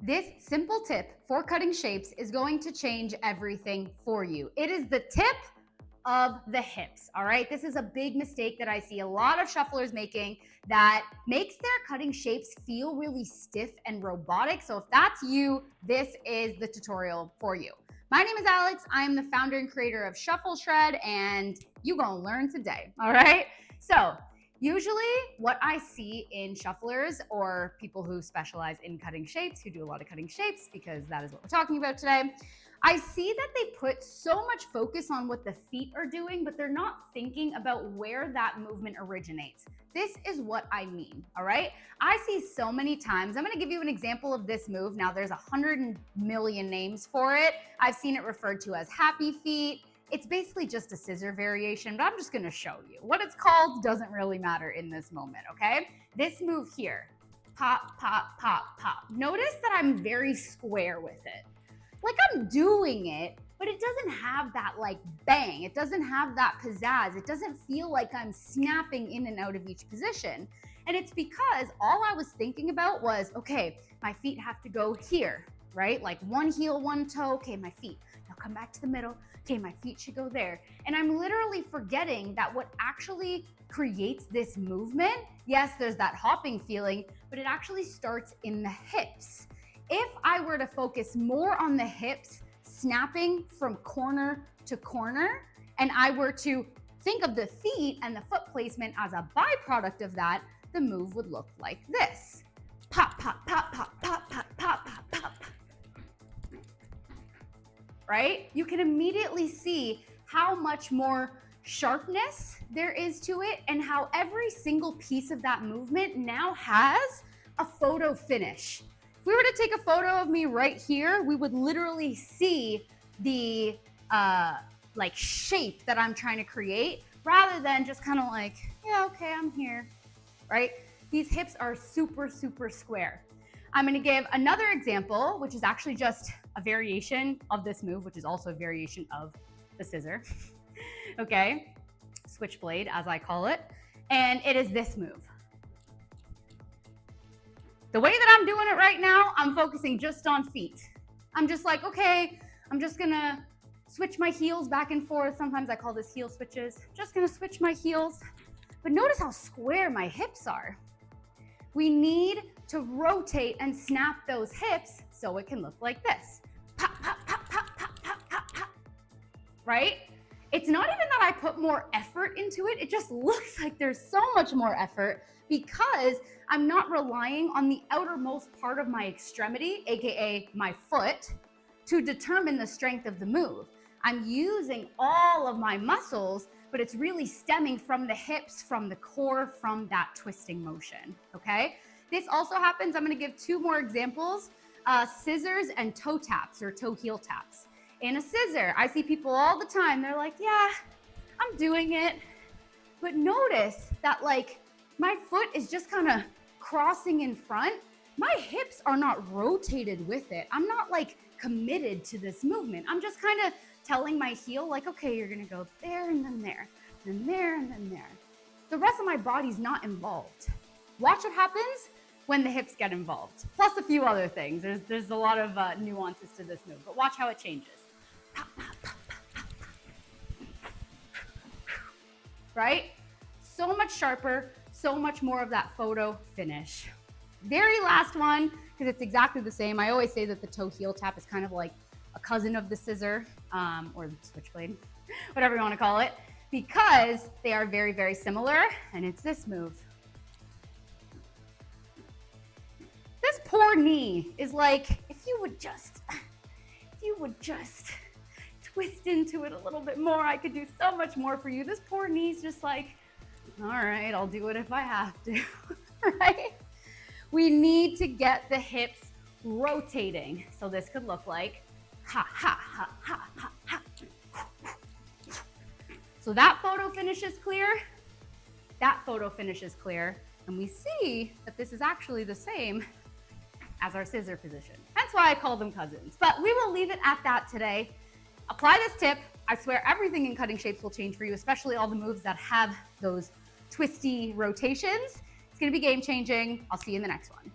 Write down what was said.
This simple tip for cutting shapes is going to change everything for you. It is the tip of the hips, all right? This is a big mistake that I see a lot of shufflers making that makes their cutting shapes feel really stiff and robotic. So if that's you, this is the tutorial for you. My name is Alex. I am the founder and creator of Shuffle Shred, and you're gonna learn today, all right? So usually what I see in shufflers or people who specialize in cutting shapes, who do a lot of cutting shapes, because that is what we're talking about today, I see that they put so much focus on what the feet are doing, but they're not thinking about where that movement originates. This is what I mean, all right? I see so many times, I'm gonna give you an example of this move. Now there's 100 million names for it. I've seen it referred to as happy feet. It's basically just a scissor variation, but I'm just gonna show you. What it's called doesn't really matter in this moment, okay? This move here, pop, pop, pop, pop. Notice that I'm very square with it. Like I'm doing it, but it doesn't have that like bang. It doesn't have that pizzazz. It doesn't feel like I'm snapping in and out of each position. And it's because all I was thinking about was, okay, my feet have to go here, right? Like one heel, one toe, okay, my feet. Now come back to the middle. Okay, my feet should go there. And I'm literally forgetting that what actually creates this movement, yes, there's that hopping feeling, but it actually starts in the hips. If I were to focus more on the hips, snapping from corner to corner, and I were to think of the feet and the foot placement as a byproduct of that, the move would look like this. Pop, pop, pop, pop, pop, pop, pop, pop, pop. Right? You can immediately see how much more sharpness there is to it and how every single piece of that movement now has a photo finish. If we were to take a photo of me right here, we would literally see the like shape that I'm trying to create rather than just kind of like, yeah, okay, I'm here, right? These hips are super, super square. I'm gonna give another example, which is actually just a variation of this move, which is also a variation of the scissor, okay? Switchblade, as I call it. And it is this move. The way that I'm doing it right now, I'm focusing just on feet. I'm just like, okay, I'm just gonna switch my heels back and forth. Sometimes I call this heel switches. Just gonna switch my heels. But notice how square my hips are. We need to rotate and snap those hips so it can look like this. Pop, pop, pop, pop, pop, pop, pop, pop. Right? It's not even that I put more effort into it. It just looks like there's so much more effort because I'm not relying on the outermost part of my extremity, AKA my foot, to determine the strength of the move. I'm using all of my muscles, but it's really stemming from the hips, from the core, from that twisting motion, okay? This also happens, I'm gonna give two more examples, scissors and toe taps or toe heel taps. In a scissor, I see people all the time, they're like, yeah, I'm doing it. But notice that like my foot is just kind of crossing in front. My hips are not rotated with it. I'm not like committed to this movement. I'm just kind of telling my heel like, okay, you're gonna go there and then there, and then there and then there. The rest of my body's not involved. Watch what happens when the hips get involved. Plus a few other things. There's a lot of nuances to this move, but watch how it changes. Pop, pop, pop, pop, pop, pop. Right? So much sharper, so much more of that photo finish. Very last one, because it's exactly the same. I always say that the toe heel tap is kind of like a cousin of the scissor or the switchblade, whatever you want to call it, because they are very, very similar. And it's this move. This poor knee is like, if you would just twist into it a little bit more, I could do so much more for you. This poor knee's just like, all right, I'll do it if I have to, right? We need to get the hips rotating. So this could look like ha, ha, ha, ha, ha, ha. So that photo finish is clear. That photo finish is clear. And we see that this is actually the same as our scissor position. That's why I call them cousins. But we will leave it at that today. Apply this tip. I swear everything in cutting shapes will change for you, especially all the moves that have those twisty rotations. It's gonna be game changing. I'll see you in the next one.